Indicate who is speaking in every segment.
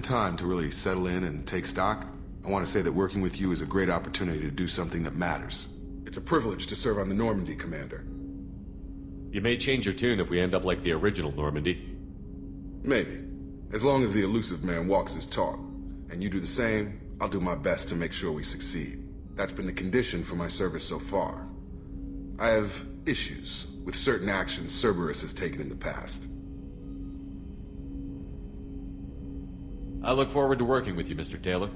Speaker 1: given time to really settle in and take stock, I want to say that working with you is a great opportunity to do something that matters. It's a privilege to serve on the Normandy, Commander.
Speaker 2: You may change your tune if we end up like the original Normandy.
Speaker 1: Maybe. As long as the elusive man walks his talk, and you do the same, I'll do my best to make sure we succeed. That's been the condition for my service so far. I have issues with certain actions Cerberus has taken in the past.
Speaker 2: I look forward to working with you, Mr. Taylor.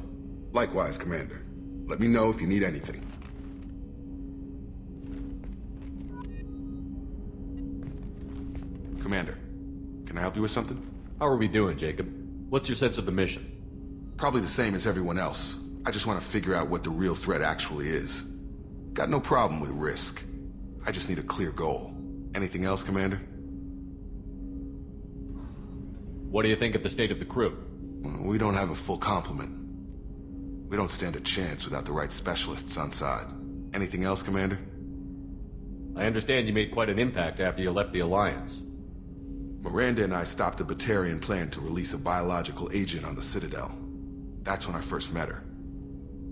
Speaker 1: Likewise, Commander. Let me know if you need anything. Commander, can I help you with something?
Speaker 2: How are we doing, Jacob? What's your sense of the mission?
Speaker 1: Probably the same as everyone else. I just want to figure out what the real threat actually is. Got no problem with risk. I just need a clear goal. Anything else, Commander?
Speaker 2: What do you think of the state of the crew?
Speaker 1: Well, we don't have a full complement. We don't stand a chance without the right specialists on side. Anything else, Commander?
Speaker 2: I understand you made quite an impact after you left the Alliance.
Speaker 1: Miranda and I stopped a Batarian plan to release a biological agent on the Citadel. That's when I first met her.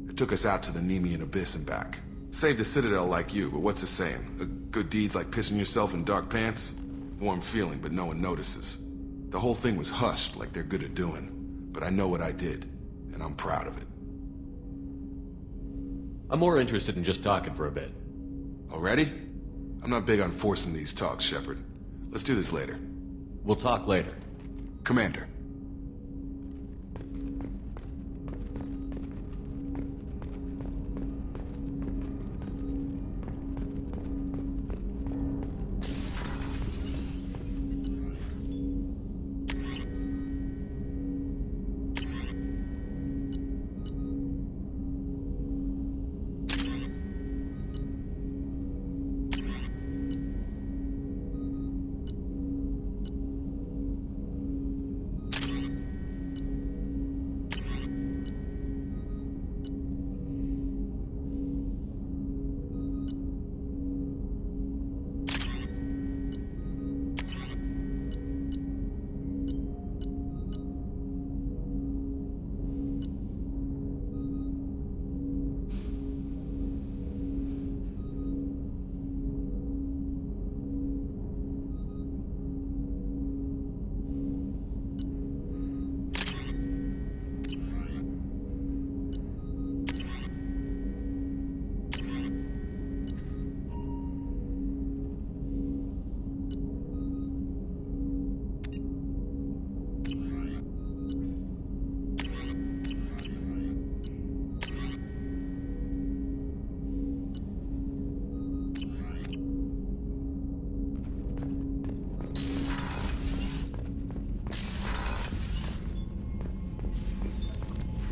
Speaker 1: It took us out to the Nemean Abyss and back. Saved the Citadel like you, but what's the saying? A good deed's like pissing yourself in dark pants? Warm feeling, but no one notices. The whole thing was hushed like they're good at doing. But I know what I did, and I'm proud of it.
Speaker 2: I'm more interested in just talking for a bit.
Speaker 1: Already? I'm not big on forcing these talks, Shepard. Let's do this later.
Speaker 2: We'll talk later.
Speaker 1: Commander.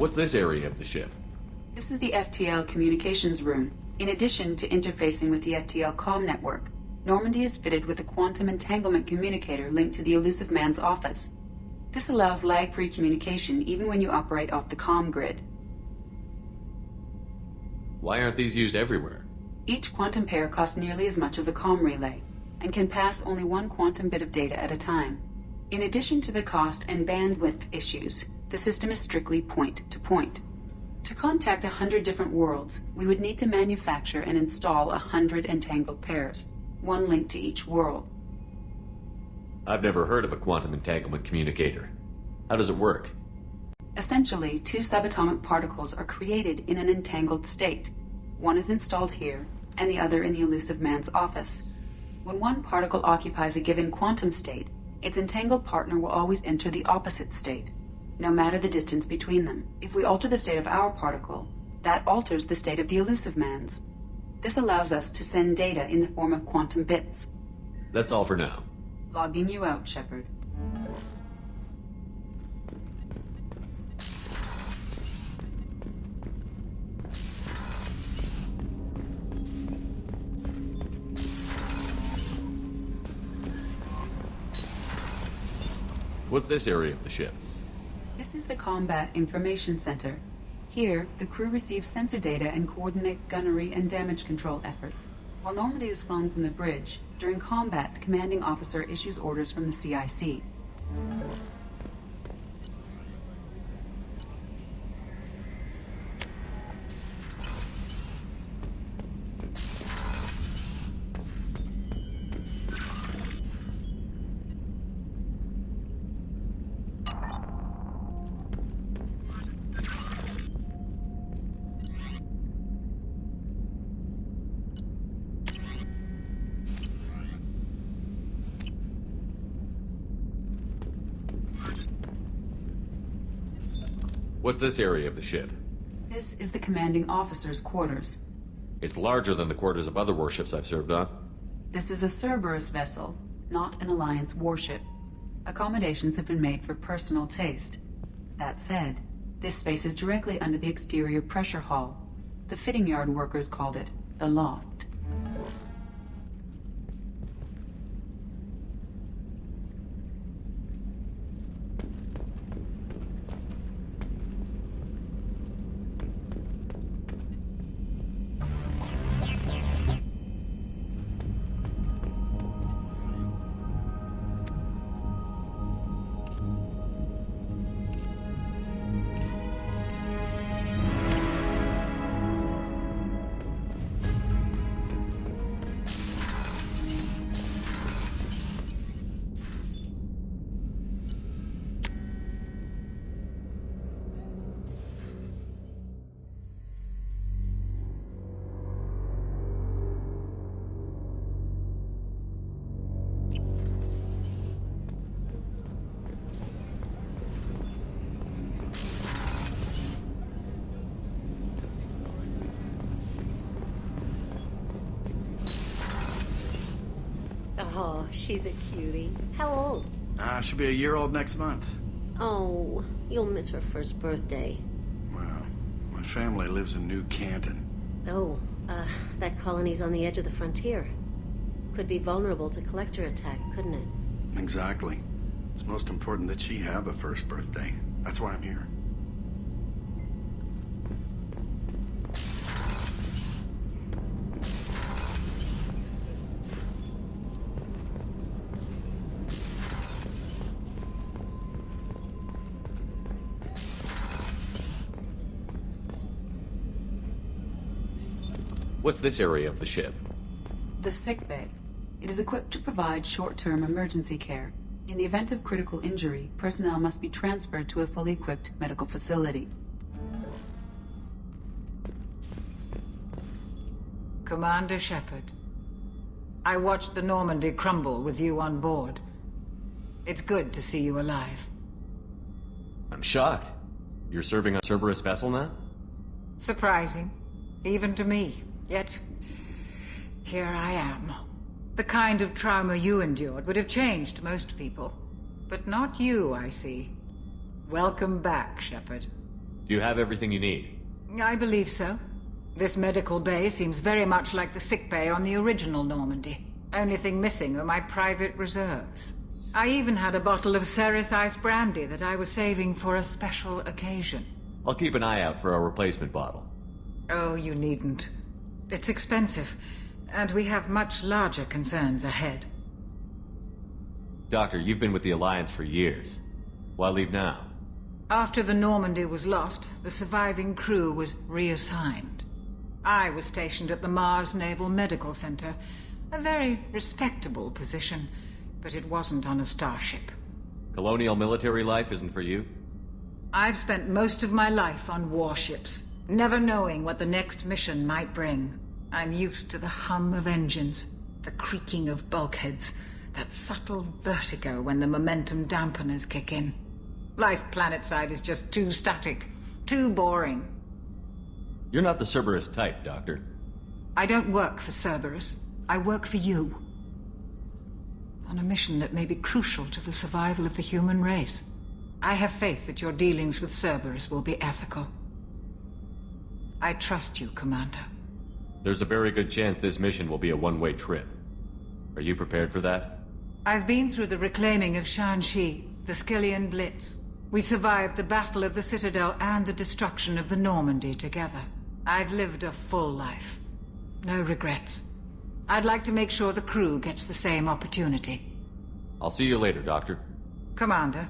Speaker 2: What's this area of the ship?
Speaker 3: This is the FTL communications room. In addition to interfacing with the FTL comm network, Normandy is fitted with a quantum entanglement communicator linked to the elusive man's office. This allows lag-free communication even when you operate off the comm grid.
Speaker 2: Why aren't these used everywhere?
Speaker 3: Each quantum pair costs nearly as much as a comm relay, and can pass only one quantum bit of data at a time. In addition to the cost and bandwidth issues, the system is strictly point-to-point. To contact 100 different worlds, we would need to manufacture and install 100 entangled pairs, one linked to each world.
Speaker 2: I've never heard of a quantum entanglement communicator. How does it work?
Speaker 3: Essentially, two subatomic particles are created in an entangled state. One is installed here, and the other in the elusive man's office. When one particle occupies a given quantum state, its entangled partner will always enter the opposite state, no matter the distance between them. If we alter the state of our particle, that alters the state of the elusive man's. This allows us to send data in the form of quantum bits.
Speaker 2: That's all for now.
Speaker 3: Logging you out, Shepard.
Speaker 2: What's this area of the ship?
Speaker 3: This is the Combat Information Center. Here, the crew receives sensor data and coordinates gunnery and damage control efforts. While Normandy is flown from the bridge, during combat, the commanding officer issues orders from the CIC.
Speaker 2: What's this area of the ship?
Speaker 3: This is the commanding officer's quarters.
Speaker 2: It's larger than the quarters of other warships I've served on.
Speaker 3: This is a Cerberus vessel, not an Alliance warship. Accommodations have been made for personal taste. That said, this space is directly under the exterior pressure hull. The fitting yard workers called it the loft.
Speaker 4: Oh, she's a cutie. How old?
Speaker 5: She'll be a year old next month.
Speaker 4: Oh, you'll miss her first birthday.
Speaker 5: Well, my family lives in New Canton.
Speaker 4: Oh, that colony's on the edge of the frontier. Could be vulnerable to collector attack, couldn't it?
Speaker 5: Exactly. It's most important that she have a first birthday. That's why I'm here.
Speaker 2: What's this area of the ship?
Speaker 3: The sick bay. It is equipped to provide short-term emergency care. In the event of critical injury, personnel must be transferred to a fully equipped medical facility.
Speaker 6: Commander Shepard, I watched the Normandy crumble with you on board. It's good to see you alive.
Speaker 2: I'm shocked. You're serving on a Cerberus vessel now?
Speaker 6: Surprising, even to me. Yet, here I am. The kind of trauma you endured would have changed most people. But not you, I see. Welcome back, Shepard.
Speaker 2: Do you have everything you need?
Speaker 6: I believe so. This medical bay seems very much like the sick bay on the original Normandy. Only thing missing are my private reserves. I even had a bottle of Ceres Ice brandy that I was saving for a special occasion.
Speaker 2: I'll keep an eye out for a replacement bottle.
Speaker 6: Oh, you needn't. It's expensive, and we have much larger concerns ahead.
Speaker 2: Doctor, you've been with the Alliance for years. Why leave now?
Speaker 6: After the Normandy was lost, the surviving crew was reassigned. I was stationed at the Mars Naval Medical Center, a very respectable position, but it wasn't on a starship.
Speaker 2: Colonial military life isn't for you?
Speaker 6: I've spent most of my life on warships, never knowing what the next mission might bring. I'm used to the hum of engines, the creaking of bulkheads, that subtle vertigo when the momentum dampeners kick in. Life planetside is just too static, too boring.
Speaker 2: You're not the Cerberus type, Doctor.
Speaker 6: I don't work for Cerberus. I work for you. On a mission that may be crucial to the survival of the human race. I have faith that your dealings with Cerberus will be ethical. I trust you, Commander.
Speaker 2: There's a very good chance this mission will be a one-way trip. Are you prepared for that?
Speaker 6: I've been through the reclaiming of Shanxi, the Skillian Blitz. We survived the Battle of the Citadel and the destruction of the Normandy together. I've lived a full life. No regrets. I'd like to make sure the crew gets the same opportunity.
Speaker 2: I'll see you later, Doctor.
Speaker 6: Commander.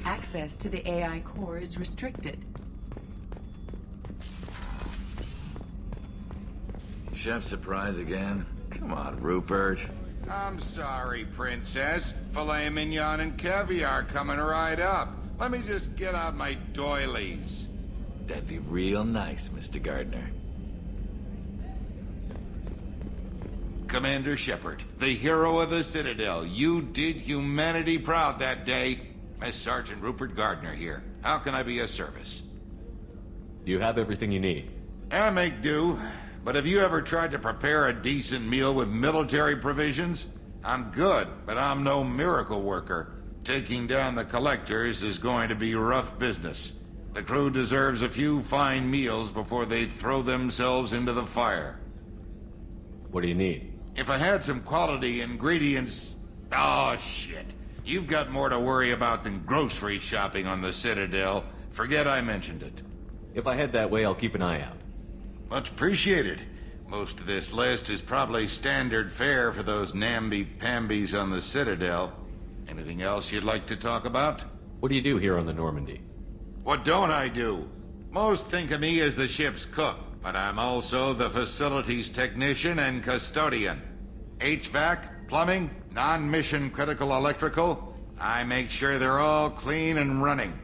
Speaker 3: Access to the AI core is restricted.
Speaker 7: Chef surprise again? Come on, Rupert.
Speaker 8: I'm sorry, Princess. Filet mignon and caviar coming right up. Let me just get out my doilies.
Speaker 7: That'd be real nice, Mr. Gardner.
Speaker 8: Commander Shepard, the hero of the Citadel. You did humanity proud that day. As Sergeant Rupert Gardner here. How can I be of service?
Speaker 2: Do you have everything you need?
Speaker 8: I make do. But have you ever tried to prepare a decent meal with military provisions? I'm good, but I'm no miracle worker. Taking down the collectors is going to be rough business. The crew deserves a few fine meals before they throw themselves into the fire.
Speaker 2: What do you need?
Speaker 8: If I had some quality ingredients... Oh, shit. You've got more to worry about than grocery shopping on the Citadel. Forget I mentioned it.
Speaker 2: If I head that way, I'll keep an eye out.
Speaker 8: Much appreciated. Most of this list is probably standard fare for those namby-pambies on the Citadel. Anything else you'd like to talk about?
Speaker 2: What do you do here on the Normandy?
Speaker 8: What don't I do? Most think of me as the ship's cook, but I'm also the facilities technician and custodian. HVAC, plumbing, non-mission critical electrical. I make sure they're all clean and running.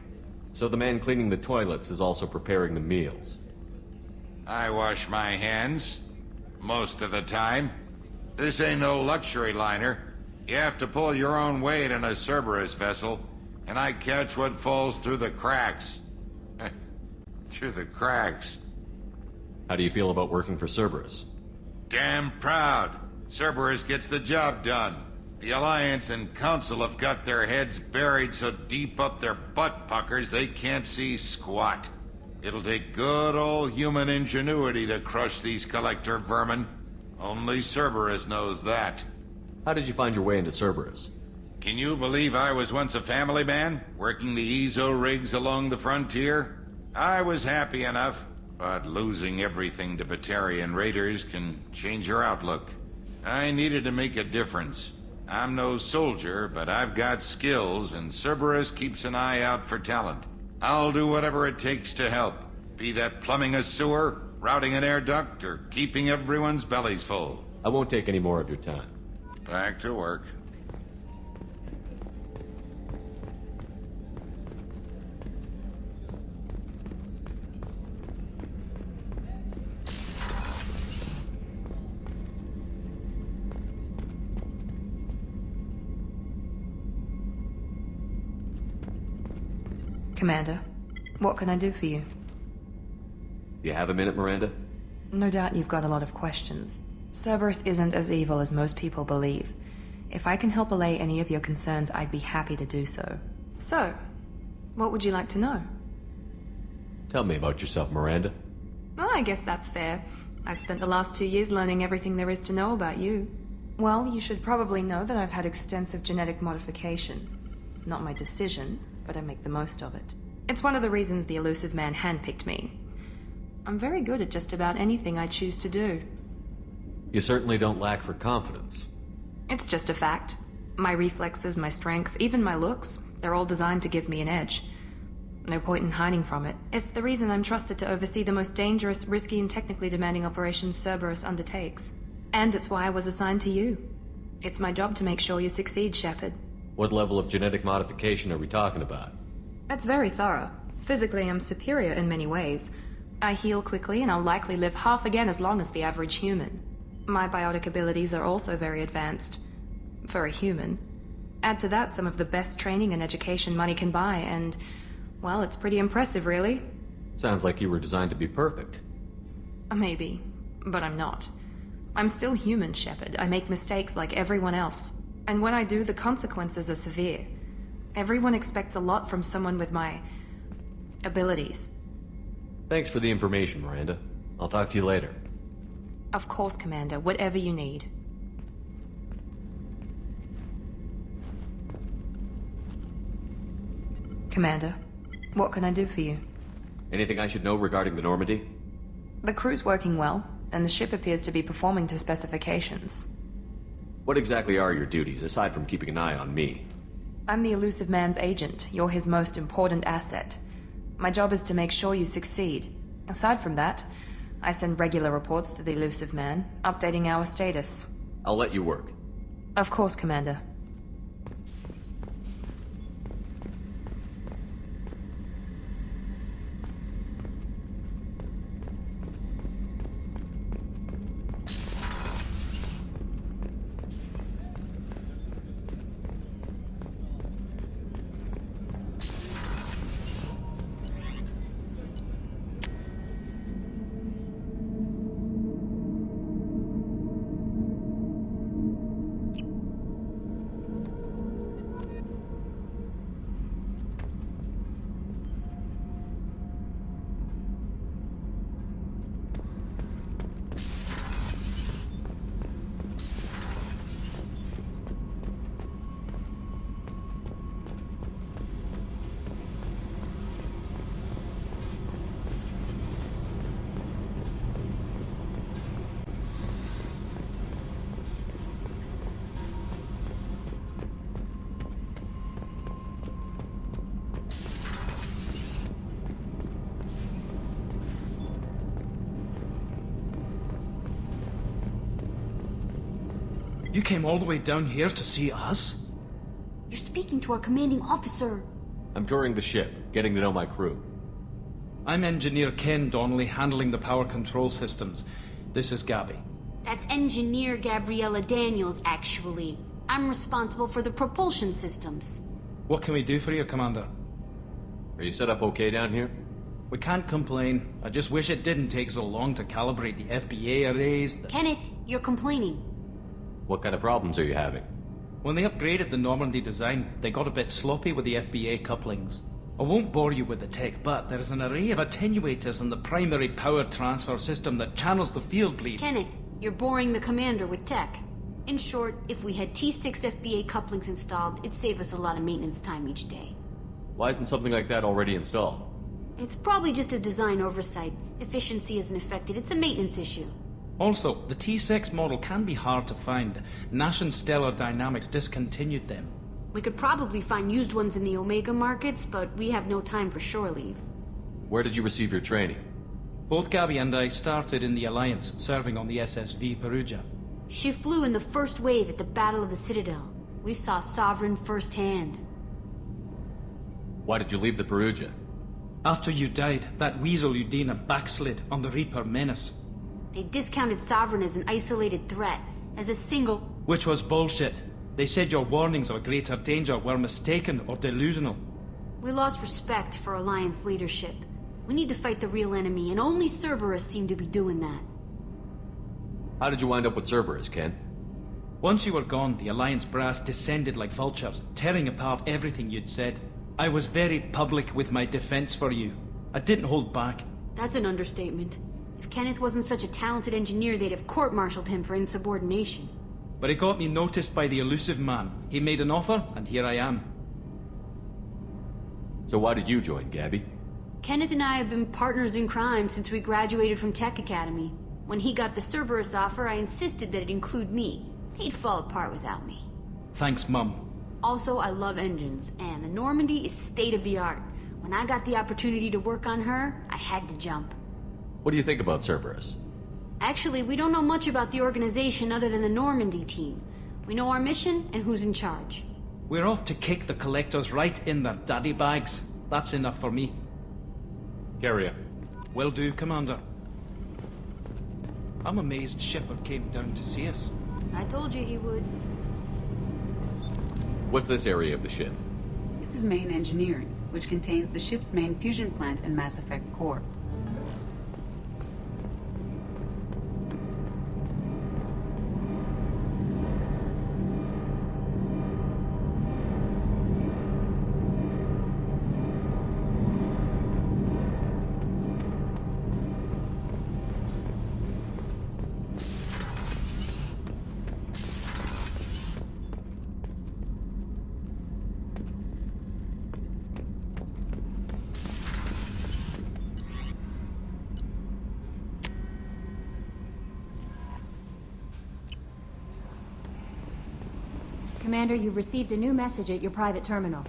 Speaker 2: So the man cleaning the toilets is also preparing the meals.
Speaker 8: I wash my hands. Most of the time. This ain't no luxury liner. You have to pull your own weight in a Cerberus vessel, and I catch what falls through the cracks. Through the cracks.
Speaker 2: How do you feel about working for Cerberus?
Speaker 8: Damn proud. Cerberus gets the job done. The Alliance and Council have got their heads buried so deep up their butt puckers they can't see squat. It'll take good old human ingenuity to crush these collector vermin. Only Cerberus knows that.
Speaker 2: How did you find your way into Cerberus?
Speaker 8: Can you believe I was once a family man, working the EZO rigs along the frontier? I was happy enough, but losing everything to Batarian raiders can change your outlook. I needed to make a difference. I'm no soldier, but I've got skills, and Cerberus keeps an eye out for talent. I'll do whatever it takes to help, be that plumbing a sewer, routing an air duct, or keeping everyone's bellies full.
Speaker 2: I won't take any more of your time.
Speaker 8: Back to work.
Speaker 9: Commander, what can I do for you?
Speaker 2: You have a minute, Miranda?
Speaker 9: No doubt you've got a lot of questions. Cerberus isn't as evil as most people believe. If I can help allay any of your concerns, I'd be happy to do so. So, what would you like to know?
Speaker 2: Tell me about yourself, Miranda.
Speaker 9: Oh, I guess that's fair. I've spent the last 2 years learning everything there is to know about you. Well, you should probably know that I've had extensive genetic modification. Not my decision, but I make the most of it. It's one of the reasons the elusive man handpicked me. I'm very good at just about anything I choose to do.
Speaker 2: You certainly don't lack for confidence.
Speaker 9: It's just a fact. My reflexes, my strength, even my looks, they're all designed to give me an edge. No point in hiding from it. It's the reason I'm trusted to oversee the most dangerous, risky, and technically demanding operations Cerberus undertakes. And it's why I was assigned to you. It's my job to make sure you succeed, Shepard.
Speaker 2: What level of genetic modification are we talking about?
Speaker 9: That's very thorough. Physically, I'm superior in many ways. I heal quickly, and I'll likely live half again as long as the average human. My biotic abilities are also very advanced. For a human. Add to that some of the best training and education money can buy, and... well, it's pretty impressive, really.
Speaker 2: Sounds like you were designed to be perfect.
Speaker 9: Maybe, but I'm not. I'm still human, Shepard. I make mistakes like everyone else. And when I do, the consequences are severe. Everyone expects a lot from someone with my... abilities.
Speaker 2: Thanks for the information, Miranda. I'll talk to you later.
Speaker 9: Of course, Commander. Whatever you need. Commander, what can I do for you?
Speaker 2: Anything I should know regarding the Normandy?
Speaker 9: The crew's working well, and the ship appears to be performing to specifications.
Speaker 2: What exactly are your duties, aside from keeping an eye on me?
Speaker 9: I'm the elusive man's agent. You're his most important asset. My job is to make sure you succeed. Aside from that, I send regular reports to the elusive man, updating our status.
Speaker 2: I'll let you work.
Speaker 9: Of course, Commander.
Speaker 10: You came all the way down here to see us?
Speaker 11: You're speaking to our commanding officer.
Speaker 2: I'm touring the ship, getting to know my crew.
Speaker 10: I'm Engineer Ken Donnelly, handling the power control systems. This is Gabby.
Speaker 11: That's Engineer Gabriella Daniels, actually. I'm responsible for the propulsion systems.
Speaker 10: What can we do for you, Commander?
Speaker 2: Are you set up okay down here?
Speaker 10: We can't complain. I just wish it didn't take so long to calibrate the FBA arrays.
Speaker 11: Kenneth, you're complaining.
Speaker 2: What kind of problems are you having?
Speaker 10: When they upgraded the Normandy design, they got a bit sloppy with the FBA couplings. I won't bore you with the tech, but there is an array of attenuators in the primary power transfer system that channels the field bleed.
Speaker 11: Kenneth, you're boring the commander with tech. In short, if we had T6 FBA couplings installed, it'd save us a lot of maintenance time each day.
Speaker 2: Why isn't something like that already installed?
Speaker 11: It's probably just a design oversight. Efficiency isn't affected, it's a maintenance issue.
Speaker 10: Also, the T6 model can be hard to find. Nash and Stellar Dynamics discontinued them.
Speaker 11: We could probably find used ones in the Omega markets, but we have no time for shore leave.
Speaker 2: Where did you receive your training?
Speaker 10: Both Gabby and I started in the Alliance, serving on the SSV Perugia.
Speaker 11: She flew in the first wave at the Battle of the Citadel. We saw Sovereign firsthand.
Speaker 2: Why did you leave the Perugia?
Speaker 10: After you died, that weasel Udina backslid on the Reaper Menace.
Speaker 11: They discounted Sovereign as an isolated threat, as a single...
Speaker 10: Which was bullshit. They said your warnings of greater danger were mistaken or delusional.
Speaker 11: We lost respect for Alliance leadership. We need to fight the real enemy, and only Cerberus seemed to be doing that.
Speaker 2: How did you wind up with Cerberus, Ken?
Speaker 10: Once you were gone, the Alliance brass descended like vultures, tearing apart everything you'd said. I was very public with my defense for you. I didn't hold back.
Speaker 11: That's an understatement. If Kenneth wasn't such a talented engineer, they'd have court-martialed him for insubordination.
Speaker 10: But it got me noticed by the elusive man. He made an offer, and here I am.
Speaker 2: So why did you join, Gabby?
Speaker 11: Kenneth and I have been partners in crime since we graduated from Tech Academy. When he got the Cerberus offer, I insisted that it include me. He'd fall apart without me.
Speaker 10: Thanks, Mum.
Speaker 11: Also, I love engines, and the Normandy is state-of-the-art. When I got the opportunity to work on her, I had to jump.
Speaker 2: What do you think about Cerberus?
Speaker 11: Actually, we don't know much about the organization other than the Normandy team. We know our mission and who's in charge.
Speaker 10: We're off to kick the Collectors right in their daddy bags. That's enough for me.
Speaker 2: Carry on.
Speaker 10: Will do, Commander. I'm amazed Shepard came down to see us.
Speaker 11: I told you he would.
Speaker 2: What's this area of the ship?
Speaker 3: This is main engineering, which contains the ship's main fusion plant and Mass Effect core.
Speaker 12: Commander, you've received a new message at your private terminal.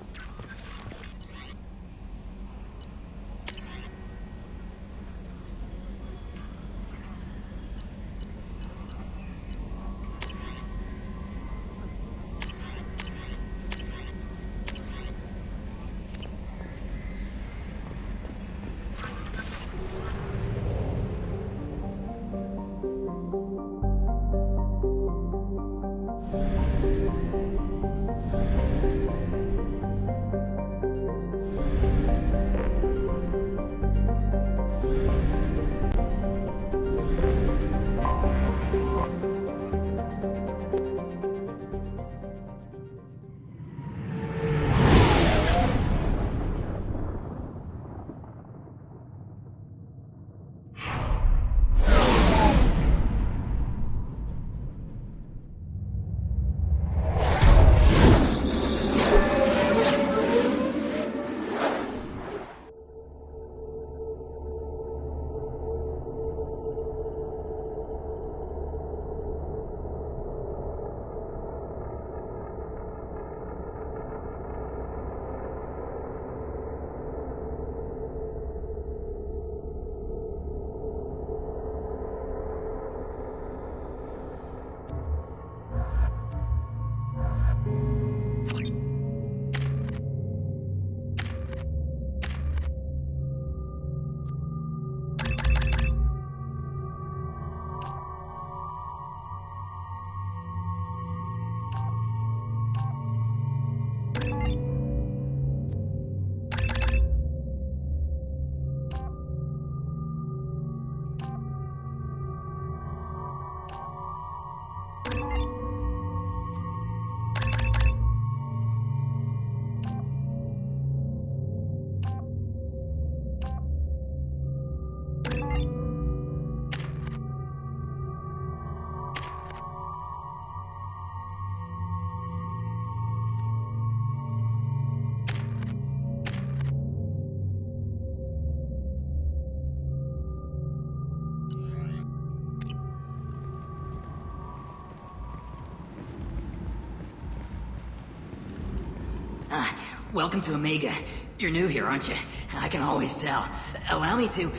Speaker 13: Welcome to Omega. You're new here, aren't you? I can always tell. Allow me to...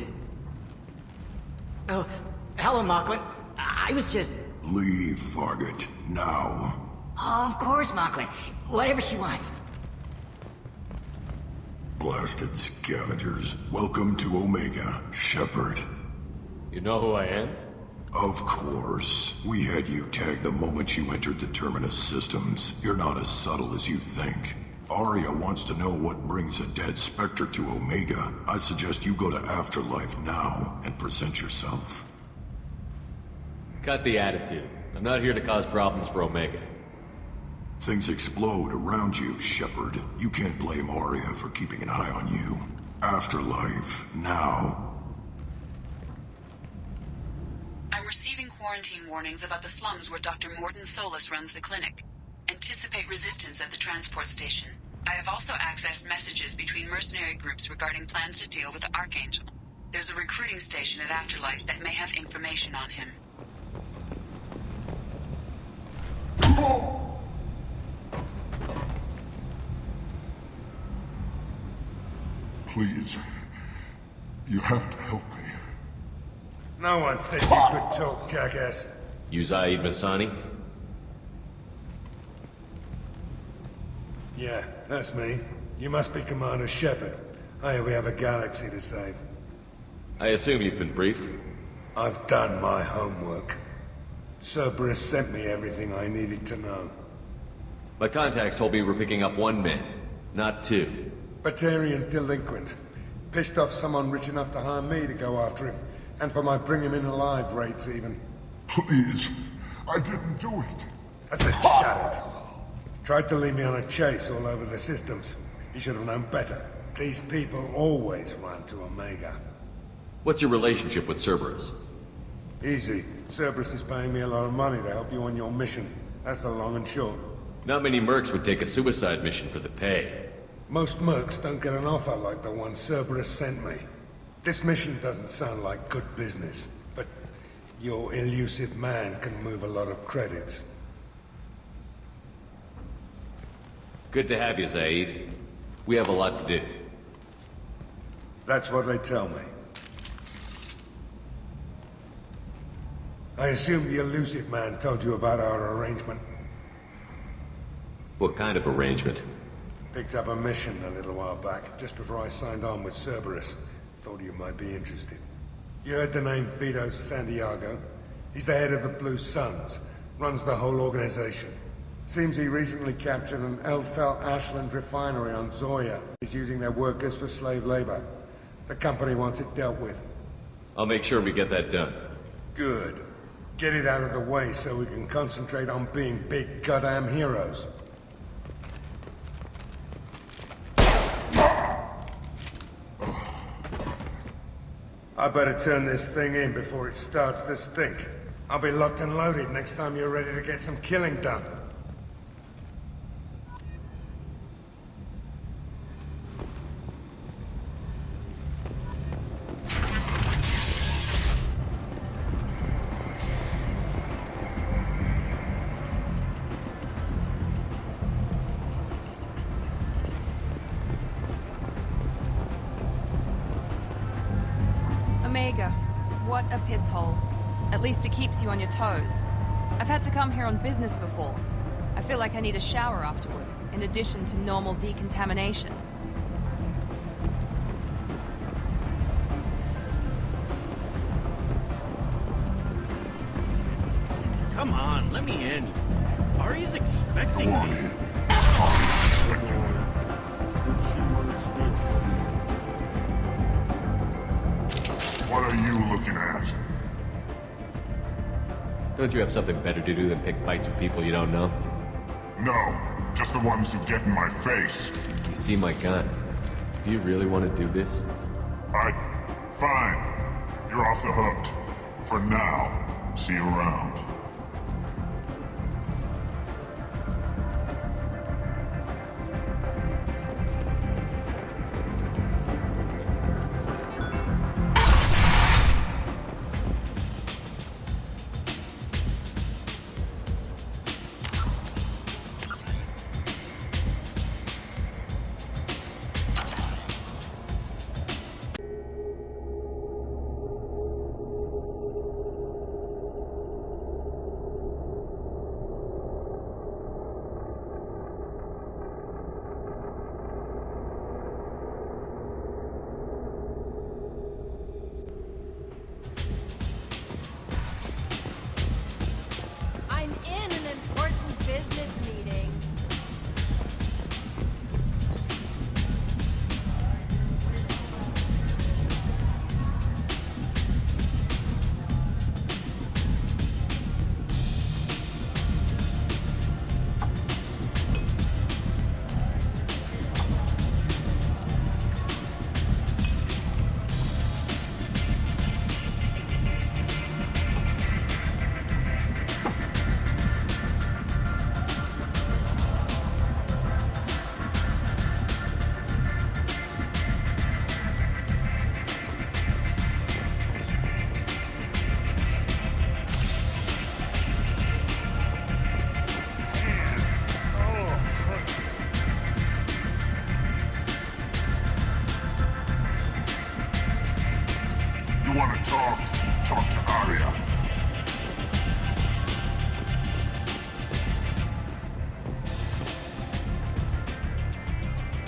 Speaker 13: Oh, hello, Mocklin. I was just...
Speaker 14: Leave, Fargate. Now.
Speaker 13: Oh, of course, Mocklin. Whatever she wants.
Speaker 14: Blasted scavengers. Welcome to Omega, Shepard.
Speaker 2: You know who I am?
Speaker 14: Of course. We had you tagged the moment you entered the Terminus systems. You're not as subtle as you think. Arya wants to know what brings a dead Spectre to Omega. I suggest you go to Afterlife now and present yourself.
Speaker 2: Cut the attitude. I'm not here to cause problems for Omega.
Speaker 14: Things explode around you, Shepard. You can't blame Arya for keeping an eye on you. Afterlife, now.
Speaker 3: I'm receiving quarantine warnings about the slums where Dr. Morden Solus runs the clinic. Anticipate resistance at the transport station. I have also accessed messages between mercenary groups regarding plans to deal with the Archangel. There's a recruiting station at Afterlife that may have information on him.
Speaker 14: Please. You have to help me.
Speaker 15: No one said you could talk, jackass.
Speaker 2: You Zaid Masani?
Speaker 15: Yeah, that's me. You must be Commander Shepard. Hey, we have a galaxy to save.
Speaker 2: I assume you've been briefed?
Speaker 15: I've done my homework. Cerberus sent me everything I needed to know.
Speaker 2: My contacts told me we're picking up one man, not two.
Speaker 15: Batarian delinquent. Pissed off someone rich enough to hire me to go after him. And for my bring him in alive rates even.
Speaker 14: Please. I didn't do it.
Speaker 15: I said shut it. Tried to lead me on a chase all over the systems. He should have known better. These people always run to Omega.
Speaker 2: What's your relationship with Cerberus?
Speaker 15: Easy. Cerberus is paying me a lot of money to help you on your mission. That's the long and short.
Speaker 2: Not many mercs would take a suicide mission for the pay.
Speaker 15: Most mercs don't get an offer like the one Cerberus sent me. This mission doesn't sound like good business, but your elusive man can move a lot of credits.
Speaker 2: Good to have you, Zaid. We have a lot to do.
Speaker 15: That's what they tell me. I assume the elusive man told you about our arrangement.
Speaker 2: What kind of arrangement?
Speaker 15: Picked up a mission a little while back, just before I signed on with Cerberus. Thought you might be interested. You heard the name Vito Santiago? He's the head of the Blue Suns, runs the whole organization. Seems he recently captured an Eldfell Ashland refinery on Zoya. He's using their workers for slave labor. The company wants it dealt with.
Speaker 2: I'll make sure we get that done.
Speaker 15: Good. Get it out of the way so we can concentrate on being big goddamn heroes. I better turn this thing in before it starts to stink. I'll be locked and loaded next time you're ready to get some killing done.
Speaker 9: Omega. What a piss hole. At least it keeps you on your toes. I've had to come here on business before. I feel like I need a shower afterward, in addition to normal decontamination.
Speaker 10: Come on, let me in. Ari's expecting me.
Speaker 14: What are you looking at?
Speaker 2: Don't you have something better to do than pick fights with people you don't know?
Speaker 14: No, just the ones who get in my face.
Speaker 2: You see my gun. Do you really want to do this?
Speaker 14: Fine. You're off the hook. For now. See you around.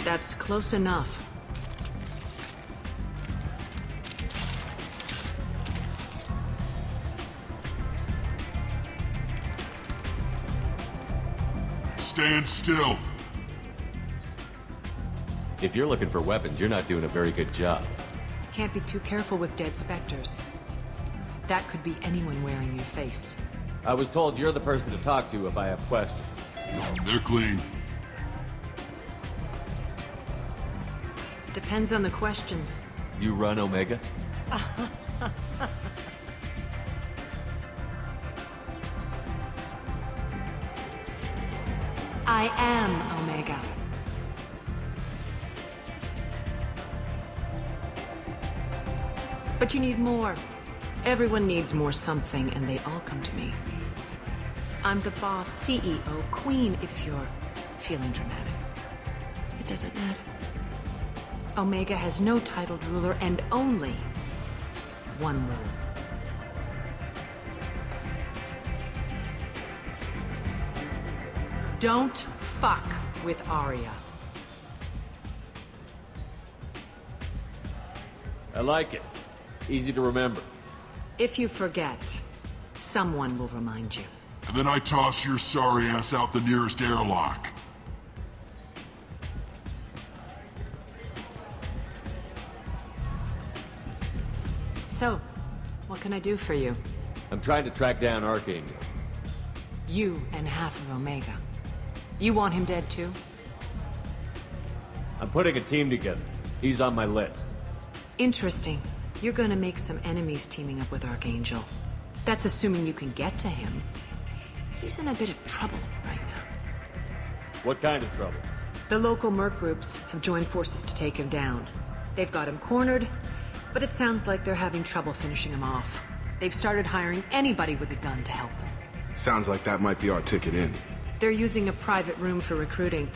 Speaker 16: That's close enough.
Speaker 14: Stand still.
Speaker 2: If you're looking for weapons, you're not doing a very good job.
Speaker 16: Can't be too careful with dead specters. That could be anyone wearing your face.
Speaker 2: I was told you're the person to talk to if I have questions.
Speaker 14: They're clean.
Speaker 16: Depends on the questions.
Speaker 2: You run Omega?
Speaker 16: I am Omega. But you need more. Everyone needs more something, and they all come to me. I'm the boss, CEO, queen, if you're feeling dramatic. It doesn't matter. Omega has no titled ruler and only one rule. Don't fuck with Arya.
Speaker 2: I like it. Easy to remember.
Speaker 16: If you forget, someone will remind you.
Speaker 14: And then I toss your sorry ass out the nearest airlock.
Speaker 16: So, what can I do for you?
Speaker 2: I'm trying to track down Archangel.
Speaker 16: You and half of Omega. You want him dead too?
Speaker 2: I'm putting a team together. He's on my list.
Speaker 16: Interesting. You're gonna make some enemies teaming up with Archangel. That's assuming you can get to him. He's in a bit of trouble right now.
Speaker 2: What kind of trouble?
Speaker 16: The local merc groups have joined forces to take him down. They've got him cornered, but it sounds like they're having trouble finishing him off. They've started hiring anybody with a gun to help them.
Speaker 1: Sounds like that might be our ticket in.
Speaker 16: They're using a private room for recruiting.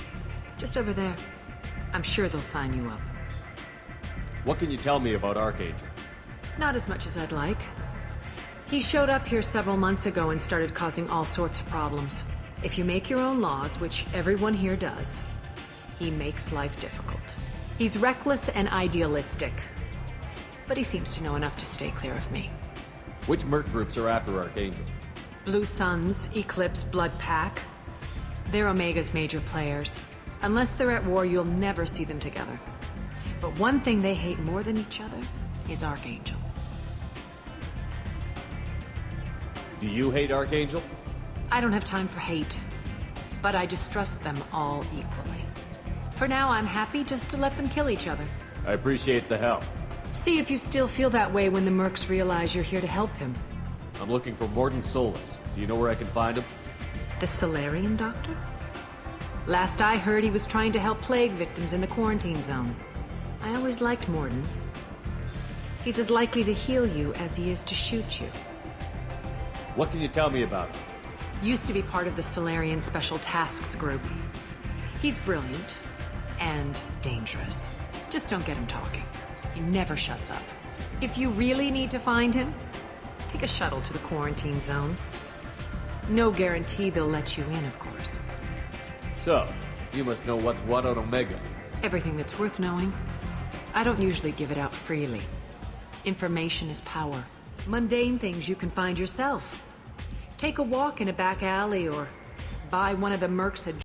Speaker 16: Just over there. I'm sure they'll sign you up.
Speaker 2: What can you tell me about Archangel?
Speaker 16: Not as much as I'd like. He showed up here several months ago and started causing all sorts of problems. If you make your own laws, which everyone here does, he makes life difficult. He's reckless and idealistic. But he seems to know enough to stay clear of me.
Speaker 2: Which merc groups are after Archangel?
Speaker 16: Blue Suns, Eclipse, Blood Pack. They're Omega's major players. Unless they're at war, you'll never see them together. But one thing they hate more than each other is Archangel.
Speaker 2: Do you hate Archangel?
Speaker 16: I don't have time for hate, but I distrust them all equally. For now, I'm happy just to let them kill each other.
Speaker 2: I appreciate the help.
Speaker 16: See if you still feel that way when the mercs realize you're here to help him.
Speaker 2: I'm looking for Morden Solus. Do you know where I can find him?
Speaker 16: The Solarian doctor? Last I heard, he was trying to help plague victims in the quarantine zone. I always liked Morden. He's as likely to heal you as he is to shoot you.
Speaker 2: What can you tell me about him?
Speaker 16: Used to be part of the Solarian Special Tasks Group. He's brilliant and dangerous. Just don't get him talking. He never shuts up. If you really need to find him, take a shuttle to the quarantine zone. No guarantee they'll let you in, of course.
Speaker 2: So, you must know what's what on Omega.
Speaker 16: Everything that's worth knowing. I don't usually give it out freely. Information is power. Mundane things you can find yourself. Take a walk in a back alley or buy one of the mercs at